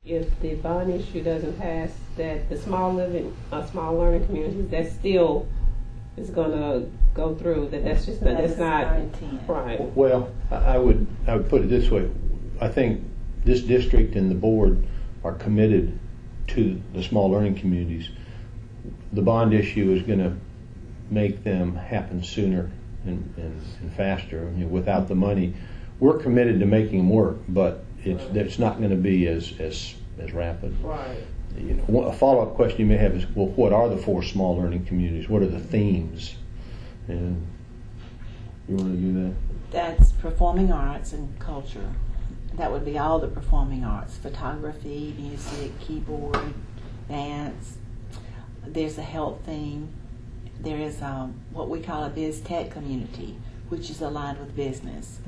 If the bond issue doesn't pass, that the small learning communities, that still is going to go through. That's just not. That's not right. Well, I would put it this way. I think this district and the board are committed to the small learning communities. The bond issue is going to make them happen sooner and faster. I mean, without the money, we're committed to making them work, but it's not going to be as rapid. Right. You know, a follow-up question you may have is, well, what are the 4 small learning communities? What are the themes? And you want to do that? That's performing arts and culture. That would be all the performing arts: photography, music, keyboard, dance. There's a health theme. There is what we call a biz tech community, which is aligned with business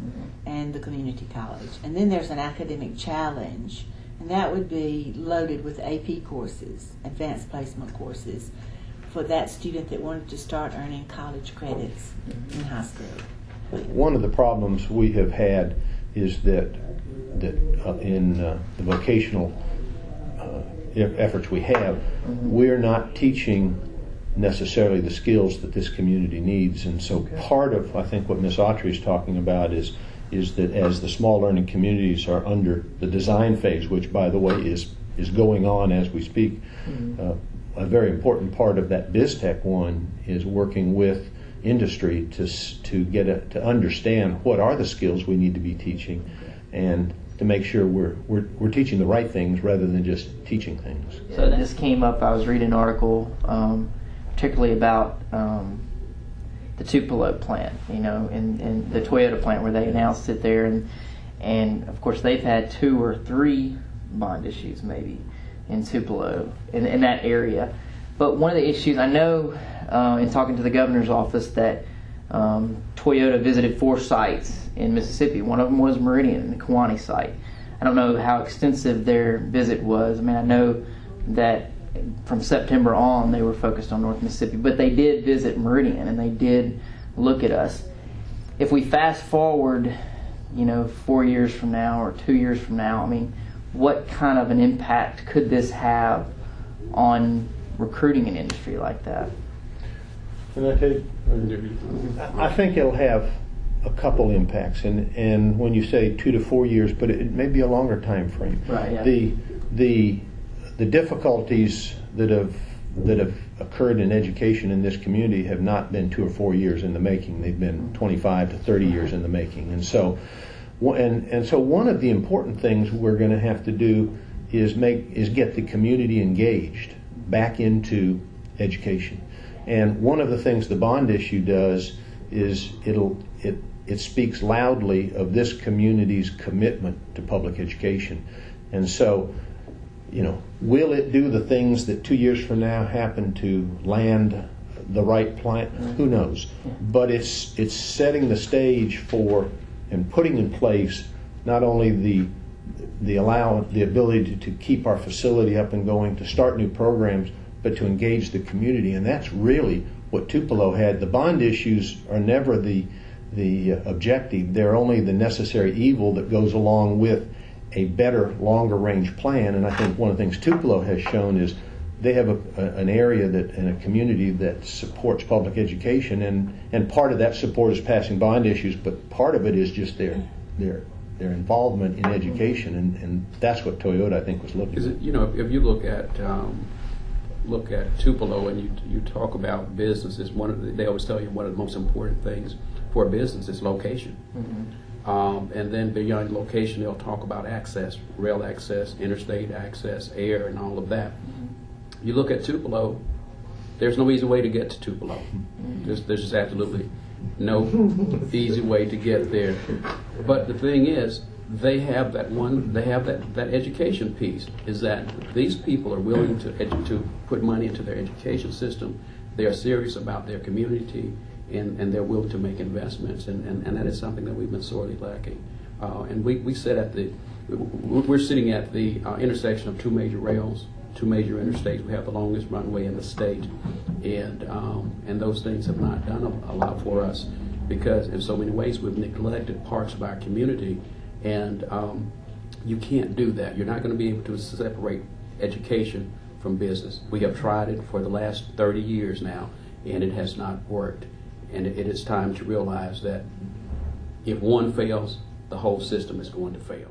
and the community college. And then there's an academic challenge, and that would be loaded with AP courses, advanced placement courses, for that student that wanted to start earning college credits in high school. One of the problems we have had is that in the vocational efforts we have, we're not teaching necessarily the skills that this community needs. And so part of, I think, what Ms. Autry is talking about is that as the small learning communities are under the design phase, which, by the way, is going on as we speak, a very important part of that BizTech one is working with industry to understand what are the skills we need to be teaching, and to make sure we're teaching the right things rather than just teaching things. So this came up. I was reading an article, particularly about the Tupelo plant, and the Toyota plant where they announced it there, and of course they've had 2 or 3 bond issues maybe in Tupelo in that area. But one of the issues I know in talking to the governor's office that Toyota visited 4 sites in Mississippi. One of them was Meridian, the Kewanee site. I don't know how extensive their visit was. I mean, I know that from September on they were focused on North Mississippi, but they did visit Meridian and they did look at us. If we fast forward, 4 years from now or 2 years from now, I mean, what kind of an impact could this have on recruiting an industry like that? Can I take? I think it'll have a couple impacts, and when you say 2 to 4 years, but it may be a longer time frame. Right. Yeah. The difficulties that have occurred in education in this community have not been 2 or 4 years in the making. They've been 25 to 30 years in the making, and so one of the important things we're going to have to do is get the community engaged back into education. And one of the things the bond issue does is it speaks loudly of this community's commitment to public education. And so, will it do the things that 2 years from now happen to land the right plant? Who knows? But it's setting the stage for and putting in place not only the ability to keep our facility up and going, to start new programs, but to engage the community. And that's really what Tupelo had. The bond issues are never the objective. They're only the necessary evil that goes along with a better, longer range plan. And I think one of the things Tupelo has shown is they have an area and a community that supports public education, and part of that support is passing bond issues, but part of it is just their involvement in education, and that's what Toyota, I think, was looking at. If you look at Tupelo and you talk about businesses, they always tell you one of the most important things for a business is location. And then beyond location, they'll talk about access, rail access, interstate access, air, and all of that. You look at Tupelo, there's no easy way to get to Tupelo. There's just absolutely no easy way to get there. But the thing is, they have that education piece, is that these people are willing to put money into their education system. They are serious about their community, and they're willing to make investments, and that is something that we've been sorely lacking. And we're sitting at the intersection of 2 major rails, 2 major interstates. We have the longest runway in the state, and those things have not done a lot for us, because in so many ways we've neglected parts of our community. And You can't do that. You're not going to be able to separate education from business. We have tried it for the last 30 years now, and it has not worked. And it is time to realize that if one fails, the whole system is going to fail.